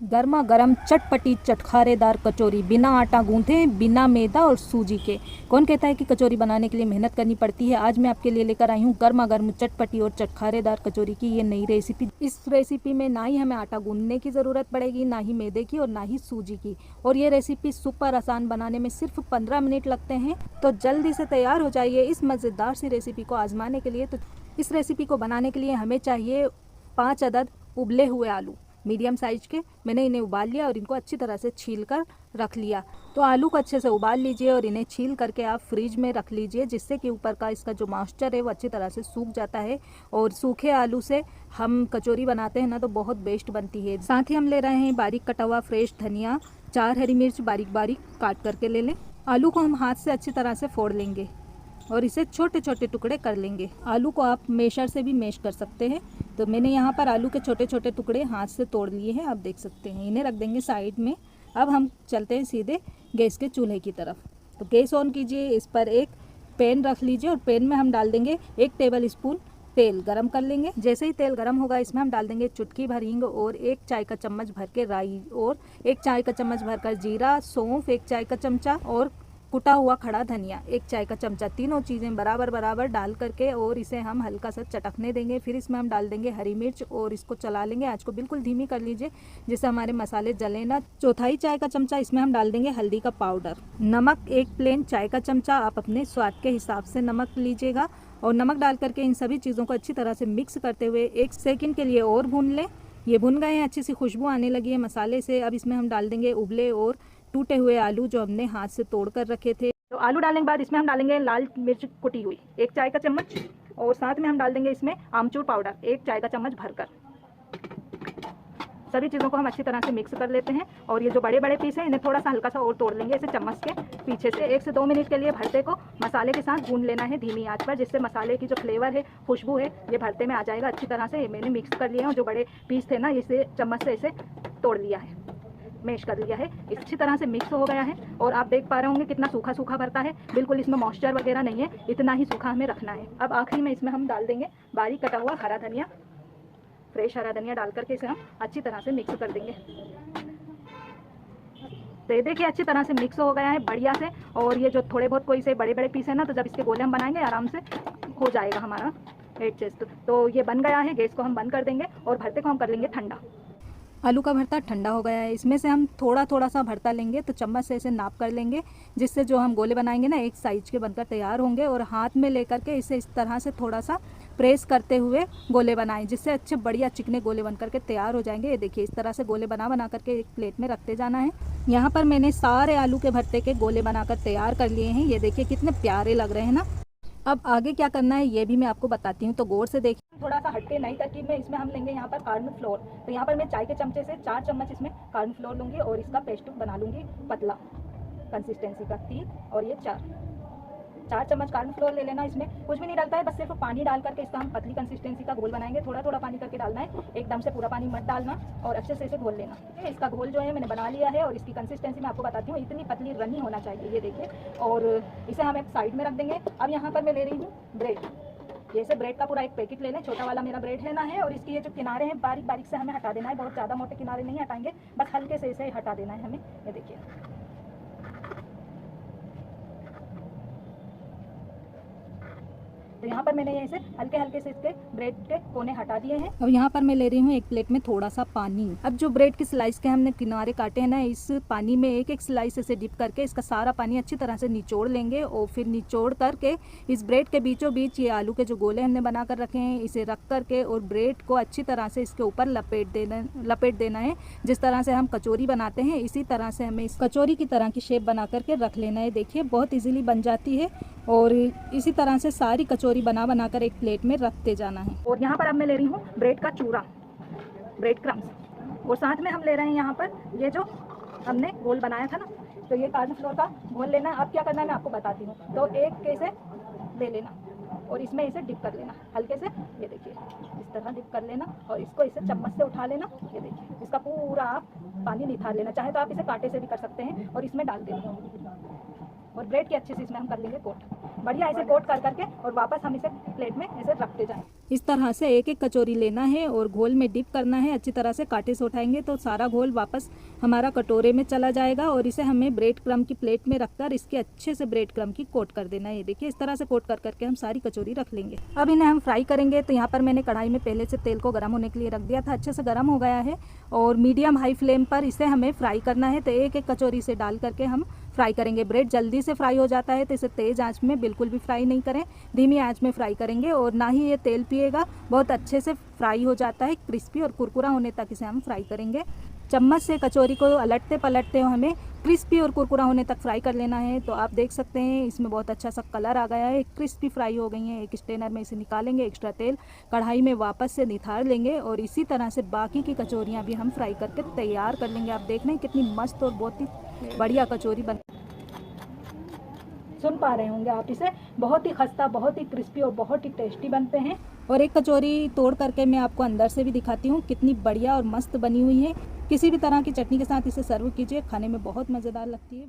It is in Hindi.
गर्मा गर्म चटपटी चटखारेदार कचौरी, बिना आटा गूंथे, बिना मैदा और सूजी के। कौन कहता है कि कचौरी बनाने के लिए मेहनत करनी पड़ती है। आज मैं आपके लिए लेकर आई हूँ गर्मा गर्म चटपटी और चटखारेदार कचौरी की ये नई रेसिपी। इस रेसिपी में ना ही हमें आटा गूंदने की ज़रूरत पड़ेगी, ना ही मैदे की और ना ही सूजी की। और ये रेसिपी सुपर आसान, बनाने में सिर्फ 15 मिनट लगते हैं। तो जल्दी से तैयार हो जाइए इस मज़ेदार सी रेसिपी को आजमाने के लिए। तो इस रेसिपी को बनाने के लिए हमें चाहिए 5 अदद उबले हुए आलू, मीडियम साइज के। मैंने इन्हें उबाल लिया और इनको अच्छी तरह से छील कर रख लिया। तो आलू को अच्छे से उबाल लीजिए और इन्हें छील करके आप फ्रिज में रख लीजिए, जिससे कि ऊपर का इसका जो मॉइस्चर है वो अच्छी तरह से सूख जाता है। और सूखे आलू से हम कचौरी बनाते हैं ना, तो बहुत बेस्ट बनती है। साथ ही हम ले रहे हैं बारीक कटा हुआ फ्रेश धनिया, 4 हरी मिर्च बारीक बारीक काट करके ले लें। आलू को हम हाथ से अच्छी तरह से फोड़ लेंगे और इसे छोटे छोटे टुकड़े कर लेंगे। आलू को आप मैशर से भी मैश कर सकते हैं। तो मैंने यहाँ पर आलू के छोटे छोटे टुकड़े हाथ से तोड़ लिए हैं, आप देख सकते हैं। इन्हें रख देंगे साइड में। अब हम चलते हैं सीधे गैस के चूल्हे की तरफ। तो गैस ऑन कीजिए, इस पर एक पैन रख लीजिए और पैन में हम डाल देंगे 1 टेबल स्पून तेल। गरम कर लेंगे। जैसे ही तेल गरम होगा, इसमें हम डाल देंगे चुटकी भर हींग और 1 चाय का चम्मच भर के राई और 1 चाय का चम्मच भरकर जीरा, सौंफ 1 चाय का चमचा और कुटा हुआ खड़ा धनिया 1 चाय का चमचा। तीनों चीज़ें बराबर बराबर डाल करके और इसे हम हल्का सा चटकने देंगे। फिर इसमें हम डाल देंगे हरी मिर्च और इसको चला लेंगे। आँच को बिल्कुल धीमी कर लीजिए, जिससे हमारे मसाले जले ना। 1/4 चाय का चमचा इसमें हम डाल देंगे हल्दी का पाउडर। नमक 1 प्लेन चाय का चमचा, आप अपने स्वाद के हिसाब से नमक लीजिएगा। और नमक डाल करके इन सभी चीज़ों को अच्छी तरह से मिक्स करते हुए 1 सेकंड के लिए और भून लें। ये भुन गए हैं, अच्छी सी खुशबू आने लगी है मसाले से। अब इसमें हम डाल देंगे उबले और टूटे हुए आलू जो हमने हाथ से तोड़ कर रखे थे। तो आलू डालने के बाद इसमें हम डालेंगे लाल मिर्च कुटी हुई 1 चाय का चम्मच और साथ में हम डाल देंगे इसमें आमचूर पाउडर 1 चाय का चम्मच भरकर। सभी चीज़ों को हम अच्छी तरह से मिक्स कर लेते हैं। और ये जो बड़े बड़े पीस हैं, इन्हें थोड़ा सा हल्का सा और तोड़ लेंगे इसे चम्मच के पीछे से। 1 से 2 मिनट के लिए भरते को मसाले के साथ भून लेना है धीमी आंच पर, जिससे मसाले की जो फ्लेवर है, खुशबू है, ये भरते में आ जाएगा अच्छी तरह से। मैंने मिक्स कर लिया है और जो बड़े पीस थे ना, इसे चम्मच से इसे तोड़ लिया है, मैश कर लिया है। अच्छी तरह से मिक्स हो गया है और आप देख पा रहे होंगे कितना सूखा सूखा भरता है, बिल्कुल इसमें मॉइस्चर वगैरह नहीं है, इतना ही सूखा हमें रखना है। अब आखिरी में इसमें हम डाल देंगे बारीक कटा हुआ हरा धनिया, फ्रेश हरा धनिया डाल करके इसे हम अच्छी तरह से मिक्स कर देंगे। तो ये देखिए अच्छी तरह से मिक्स हो गया है बढ़िया से। और ये जो थोड़े बहुत कोई से बड़े बड़े पीस है ना, तो जब इसके गोले हम बनाएंगे आराम से हो जाएगा हमारा एडजस्ट। तो ये बन गया है, गैस को हम बंद कर देंगे और भरते को हम कर लेंगे ठंडा। आलू का भरता ठंडा हो गया है, इसमें से हम थोड़ा थोड़ा सा भरता लेंगे। तो चम्मच से इसे नाप कर लेंगे, जिससे जो हम गोले बनाएंगे ना, एक साइज के बनकर तैयार होंगे। और हाथ में लेकर के इसे इस तरह से थोड़ा सा प्रेस करते हुए गोले बनाएं, जिससे अच्छे बढ़िया चिकने गोले बन करके तैयार हो जाएंगे। ये देखिए इस तरह से गोले बना बना करके एक प्लेट में रखते जाना है। यहाँ पर मैंने सारे आलू के भरते के गोले बनाकर तैयार कर लिए हैं। ये देखिए कितने प्यारे लग रहे हैं ना। अब आगे क्या करना है ये भी मैं आपको बताती हूँ, तो गौर से देखिए। थोड़ा सा हटके नई तरकीब में इसमें हम लेंगे यहाँ पर कॉर्नफ्लोर। तो यहाँ पर मैं चाय के चमचे से 4 चम्मच इसमें कॉर्नफ्लोर लूँगी और इसका पेस्ट बना लूँगी पतला कंसिस्टेंसी का। 3 और ये 4 चम्मच कॉर्नफ्लोर ले लेना। इसमें कुछ भी नहीं डालता है, बस सिर्फ पानी डाल करके इसका हम पतली कंसिस्टेंसी का घोल बनाएंगे। थोड़ा थोड़ा पानी करके डालना है, एकदम से पूरा पानी मत डालना और अच्छे से इसे घोल लेना। ठीक है, इसका घोल जो है मैंने बना लिया है और इसकी कंसिस्टेंसी मैं आपको बताती हूँ, इतनी पतली रनी होना चाहिए। ये देखिए, और इसे हम एक साइड में रख देंगे। अब यहाँ पर मैं ले रही हूँ ब्रेड। जैसे ब्रेड का पूरा एक पैकेट ले लें, छोटा वाला मेरा ब्रेड है ना है। और इसके ये जो किनारे हैं बारीक बारीक से हमें हटा देना है, बहुत ज़्यादा मोटे किनारे नहीं हटाएंगे, बस हल्के से इसे हटा देना है हमें। ये देखिए, तो यहाँ पर मैंने ऐसे हल्के हल्के से इसके ब्रेड के कोने हटा दिए हैं। अब यहाँ पर मैं ले रही हूँ एक प्लेट में थोड़ा सा पानी। अब जो ब्रेड की स्लाइस के हमने किनारे काटे हैं ना, इस पानी में एक एक स्लाइस से डिप करके इसका सारा पानी अच्छी तरह से निचोड़ लेंगे। और फिर निचोड़ करके इस ब्रेड के बीचों बीच ये आलू के जो गोले हमने बना कर रखे हैं, इसे रख करके और ब्रेड को अच्छी तरह से इसके ऊपर लपेट देना है। जिस तरह से हम कचौरी बनाते हैं, इसी तरह से हमें इस कचौरी की तरह की शेप बना करके रख लेना है। देखिए बहुत इजीली बन जाती है। और इसी तरह से सारी कचौरी बना बना कर एक प्लेट में रखते जाना है। और यहाँ पर अब मैं ले रही हूँ ब्रेड का चूरा, ब्रेड क्रम्स। और साथ में हम ले रहे हैं यहाँ पर ये जो हमने घोल बनाया था ना, तो ये कॉर्नफ्लोर का घोल लेना है। अब क्या करना है मैं आपको बताती हूँ। तो एक कैसे ले लेना और इसमें इसे डिप कर लेना हल्के से। ये देखिए इस तरह डिप कर लेना और इसको इसे चम्मच से उठा लेना। ये देखिए इसका पूरा आप पानी निथार लेना, चाहे तो आप इसे कांटे से भी कर सकते हैं और इसमें डाल देना। और ब्रेड की अच्छे से इसमें हम कर लेंगे कोट। बढ़िया ऐसे कोट कर करके और वापस हम इसे प्लेट में ऐसे रखते जाएं। इस तरह से एक एक कचौरी लेना है और घोल में डिप करना है। अच्छी तरह से कांटे से उठाएंगे तो सारा घोल वापस हमारा कटोरे में चला जाएगा और इसे हमें ब्रेड क्रम की प्लेट में रखकर इसके अच्छे से ब्रेड क्रम की कोट कर देना है। ये देखिए इस तरह से कोट कर करके हम सारी कचौरी रख लेंगे। अब इन्हें हम फ्राई करेंगे। तो यहाँ पर मैंने कढ़ाई में पहले से तेल को गर्म होने के लिए रख दिया था, अच्छे से गर्म हो गया है और मीडियम हाई फ्लेम पर इसे हमें फ्राई करना है। तो एक एक कचौरी से डाल करके हम फ्राई करेंगे। ब्रेड जल्दी से फ्राई हो जाता है तो इसे तेज़ आंच में बिल्कुल भी फ्राई नहीं करें, धीमी आंच में फ्राई करेंगे और ना ही ये तेल पिएगा, बहुत अच्छे से फ्राई हो जाता है। क्रिस्पी और कुरकुरा होने तक इसे हम फ्राई करेंगे। चम्मच से कचौरी को अलटते पलटते हमें क्रिस्पी और कुरकुरा होने तक फ्राई कर लेना है। तो आप देख सकते हैं इसमें बहुत अच्छा सा कलर आ गया है, क्रिस्पी फ्राई हो गई है। एक स्ट्रेनर में इसे निकालेंगे, एक्स्ट्रा तेल कढ़ाई में वापस से निथार लेंगे और इसी तरह से बाकी की कचौरियाँ भी हम फ्राई करके तैयार कर लेंगे। आप देख रहे हैं कितनी मस्त और बहुत ही बढ़िया कचौरी बन, सुन पा रहे होंगे आप इसे, बहुत ही खस्ता, बहुत ही क्रिस्पी और बहुत ही टेस्टी बनते हैं। और एक कचौरी तोड़ करके मैं आपको अंदर से भी दिखाती हूँ, कितनी बढ़िया और मस्त बनी हुई है। किसी भी तरह की चटनी के साथ इसे सर्व कीजिए, खाने में बहुत मज़ेदार लगती है।